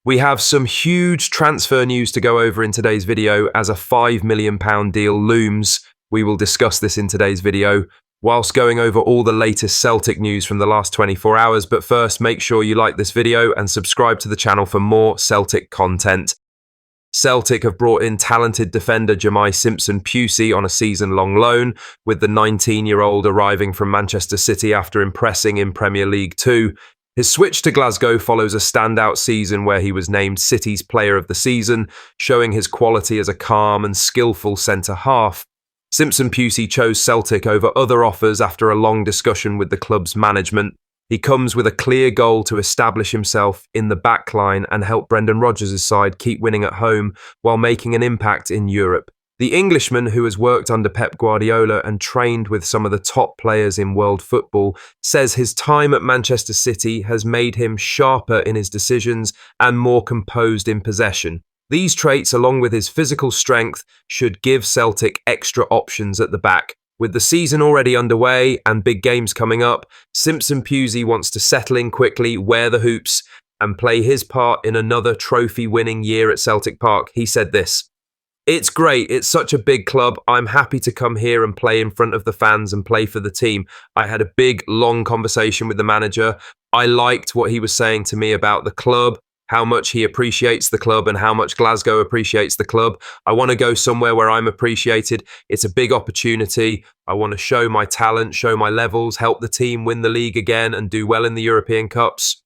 We have some huge transfer news to go over in today's video as a £5 million deal looms. We will discuss this in today's video, whilst going over all the latest Celtic news from the last 24 hours. But first, make sure you like this video and subscribe to the channel for more Celtic content. Celtic have brought in talented defender Jemai Simpson-Pusey on a season-long loan, with the 19-year-old arriving from Manchester City after impressing in Premier League 2. His switch to Glasgow follows a standout season where he was named City's Player of the Season, showing his quality as a calm and skillful centre-half. Simpson-Pusey chose Celtic over other offers after a long discussion with the club's management. He comes with a clear goal to establish himself in the backline and help Brendan Rodgers' side keep winning at home while making an impact in Europe. The Englishman, who has worked under Pep Guardiola and trained with some of the top players in world football, says his time at Manchester City has made him sharper in his decisions and more composed in possession. These traits, along with his physical strength, should give Celtic extra options at the back. With the season already underway and big games coming up, Simpson-Pusey wants to settle in quickly, wear the hoops, and play his part in another trophy-winning year at Celtic Park. He said this: "It's great, it's such a big club. I'm happy to come here and play in front of the fans and play for the team. I had a big, long conversation with the manager. I liked what he was saying to me about the club, how much he appreciates the club and how much Glasgow appreciates the club. I want to go somewhere where I'm appreciated. It's a big opportunity. I want to show my talent, show my levels, help the team win the league again and do well in the European Cups."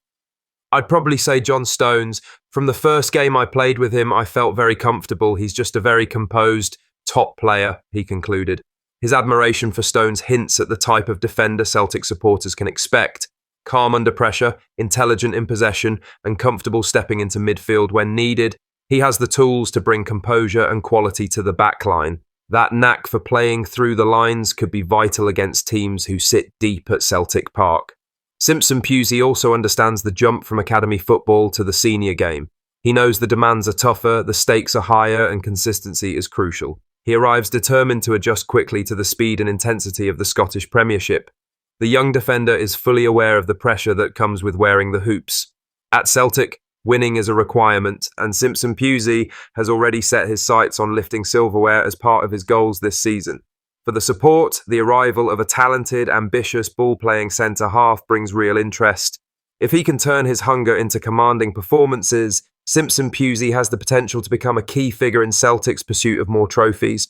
I'd probably say John Stones. From the first game I played with him, I felt very comfortable. He's just a very composed, top player, he concluded. His admiration for Stones hints at the type of defender Celtic supporters can expect. Calm under pressure, intelligent in possession, and comfortable stepping into midfield when needed. He has the tools to bring composure and quality to the backline. That knack for playing through the lines could be vital against teams who sit deep at Celtic Park. Simpson-Pusey also understands the jump from academy football to the senior game. He knows the demands are tougher, the stakes are higher, and consistency is crucial. He arrives determined to adjust quickly to the speed and intensity of the Scottish Premiership. The young defender is fully aware of the pressure that comes with wearing the hoops. At Celtic, winning is a requirement, and Simpson-Pusey has already set his sights on lifting silverware as part of his goals this season. For the support, the arrival of a talented, ambitious, ball-playing centre-half brings real interest. If he can turn his hunger into commanding performances, Simpson-Pusey has the potential to become a key figure in Celtic's pursuit of more trophies.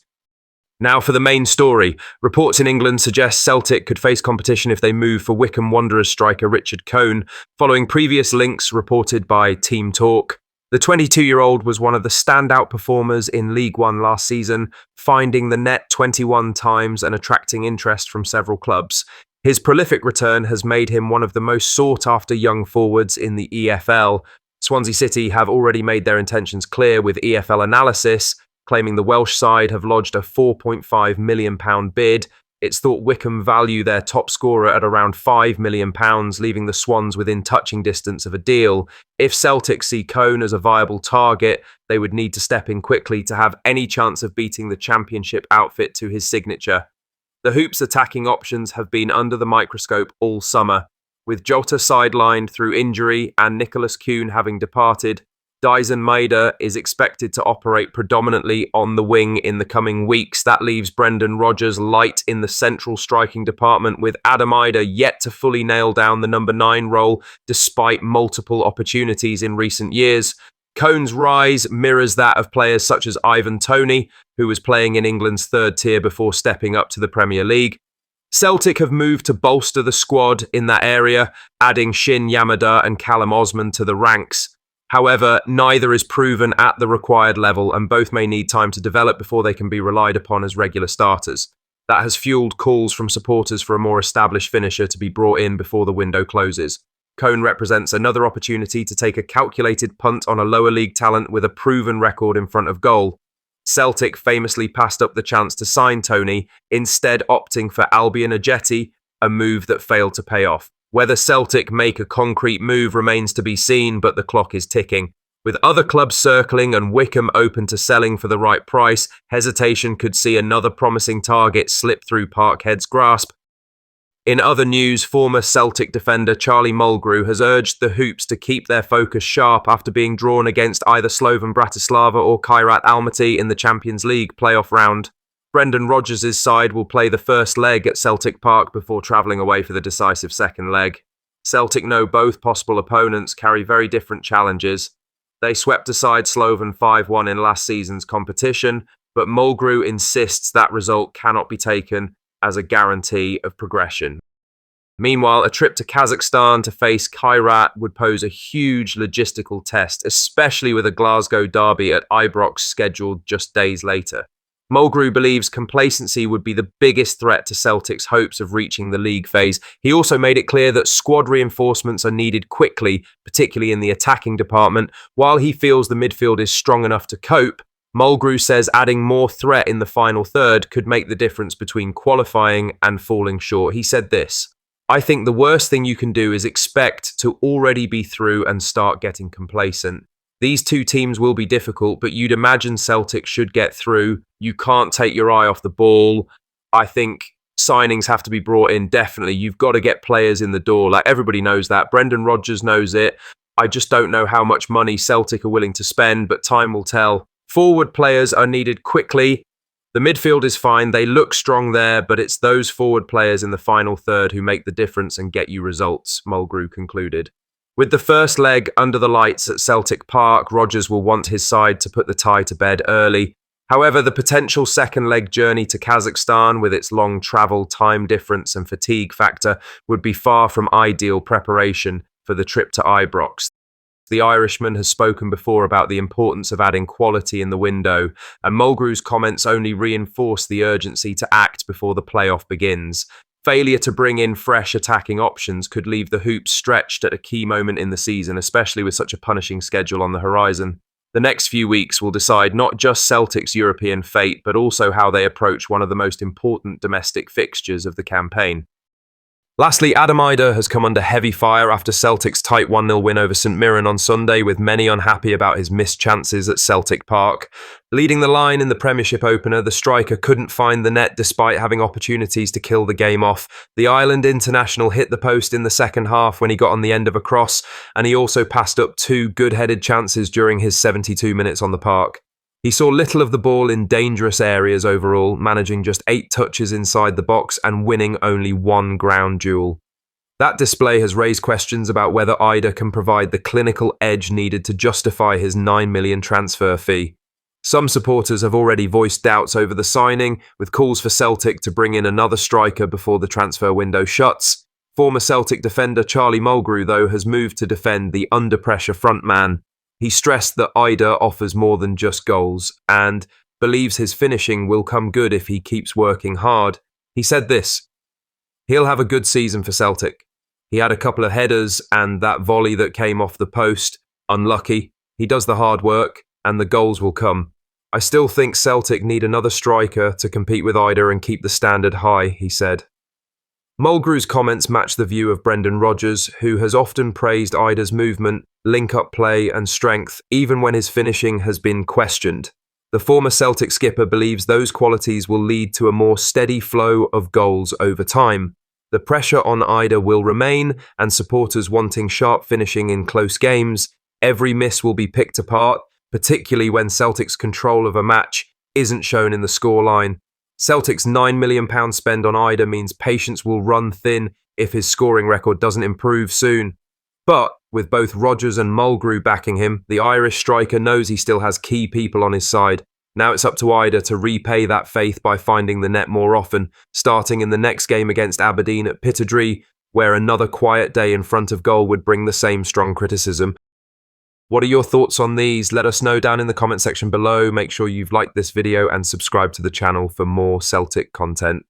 Now for the main story. Reports in England suggest Celtic could face competition if they move for Wycombe Wanderers striker Richard Cohn, following previous links reported by Team Talk. The 22-year-old was one of the standout performers in League One last season, finding the net 21 times and attracting interest from several clubs. His prolific return has made him one of the most sought-after young forwards in the EFL. Swansea City have already made their intentions clear with EFL analysis, claiming the Welsh side have lodged a £4.5 million bid. It's thought Wycombe value their top scorer at around £5 million, leaving the Swans within touching distance of a deal. If Celtic see Cohn as a viable target, they would need to step in quickly to have any chance of beating the Championship outfit to his signature. The Hoops' attacking options have been under the microscope all summer. With Jota sidelined through injury and Nicholas Kuhn having departed, Dyson Maeda is expected to operate predominantly on the wing in the coming weeks. That leaves Brendan Rodgers light in the central striking department, with Adam Ioda yet to fully nail down the number 9 role despite multiple opportunities in recent years. Cohn's rise mirrors that of players such as Ivan Toney, who was playing in England's third tier before stepping up to the Premier League. Celtic have moved to bolster the squad in that area, adding Shin Yamada and Callum Osman to the ranks. However, neither is proven at the required level, and both may need time to develop before they can be relied upon as regular starters. That has fueled calls from supporters for a more established finisher to be brought in before the window closes. Cohn represents another opportunity to take a calculated punt on a lower league talent with a proven record in front of goal. Celtic famously passed up the chance to sign Toney, instead opting for Albion Ajeti, a move that failed to pay off. Whether Celtic make a concrete move remains to be seen, but the clock is ticking. With other clubs circling and Wycombe open to selling for the right price, hesitation could see another promising target slip through Parkhead's grasp. In other news, former Celtic defender Charlie Mulgrew has urged the Hoops to keep their focus sharp after being drawn against either Slovan Bratislava or Kairat Almaty in the Champions League playoff round. Brendan Rodgers' side will play the first leg at Celtic Park before travelling away for the decisive second leg. Celtic know both possible opponents carry very different challenges. They swept aside Slovan 5-1 in last season's competition, but Mulgrew insists that result cannot be taken as a guarantee of progression. Meanwhile, a trip to Kazakhstan to face Kairat would pose a huge logistical test, especially with a Glasgow derby at Ibrox scheduled just days later. Mulgrew believes complacency would be the biggest threat to Celtic's hopes of reaching the league phase. He also made it clear that squad reinforcements are needed quickly, particularly in the attacking department. While he feels the midfield is strong enough to cope, Mulgrew says adding more threat in the final third could make the difference between qualifying and falling short. He said this: "I think the worst thing you can do is expect to already be through and start getting complacent. These two teams will be difficult, but you'd imagine Celtic should get through. You can't take your eye off the ball. I think signings have to be brought in, definitely. You've got to get players in the door. Like, everybody knows that. Brendan Rodgers knows it. I just don't know how much money Celtic are willing to spend, but time will tell. Forward players are needed quickly. The midfield is fine. They look strong there, but it's those forward players in the final third who make the difference and get you results," Mulgrew concluded. With the first leg under the lights at Celtic Park, Rodgers will want his side to put the tie to bed early. However, the potential second leg journey to Kazakhstan, with its long travel, time difference and fatigue factor, would be far from ideal preparation for the trip to Ibrox. The Irishman has spoken before about the importance of adding quality in the window, and Mulgrew's comments only reinforce the urgency to act before the playoff begins. Failure to bring in fresh attacking options could leave the Hoops stretched at a key moment in the season, especially with such a punishing schedule on the horizon. The next few weeks will decide not just Celtic's European fate, but also how they approach one of the most important domestic fixtures of the campaign. Lastly, Ioda has come under heavy fire after Celtic's tight 1-0 win over St Mirren on Sunday, with many unhappy about his missed chances at Celtic Park. Leading the line in the Premiership opener, the striker couldn't find the net despite having opportunities to kill the game off. The Ireland international hit the post in the second half when he got on the end of a cross, and he also passed up two good-headed chances during his 72 minutes on the park. He saw little of the ball in dangerous areas overall, managing just 8 touches inside the box and winning only 1 ground duel. That display has raised questions about whether Ioda can provide the clinical edge needed to justify his $9 million transfer fee. Some supporters have already voiced doubts over the signing, with calls for Celtic to bring in another striker before the transfer window shuts. Former Celtic defender Charlie Mulgrew, though, has moved to defend the under-pressure frontman. He stressed that Ioda offers more than just goals and believes his finishing will come good if he keeps working hard. He said this: "He'll have a good season for Celtic. He had a couple of headers and that volley that came off the post. Unlucky. He does the hard work and the goals will come. I still think Celtic need another striker to compete with Ioda and keep the standard high," he said. Mulgrew's comments match the view of Brendan Rodgers, who has often praised Ioda's movement, link-up play and strength, even when his finishing has been questioned. The former Celtic skipper believes those qualities will lead to a more steady flow of goals over time. The pressure on Ioda will remain, and supporters wanting sharp finishing in close games, every miss will be picked apart, particularly when Celtic's control of a match isn't shown in the scoreline. Celtic's £9 million spend on Ioda means patience will run thin if his scoring record doesn't improve soon. But with both Rodgers and Mulgrew backing him, the Irish striker knows he still has key people on his side. Now it's up to Ioda to repay that faith by finding the net more often, starting in the next game against Aberdeen at Pittodrie, where another quiet day in front of goal would bring the same strong criticism. What are your thoughts on these? Let us know down in the comment section below. Make sure you've liked this video and subscribe to the channel for more Celtic content.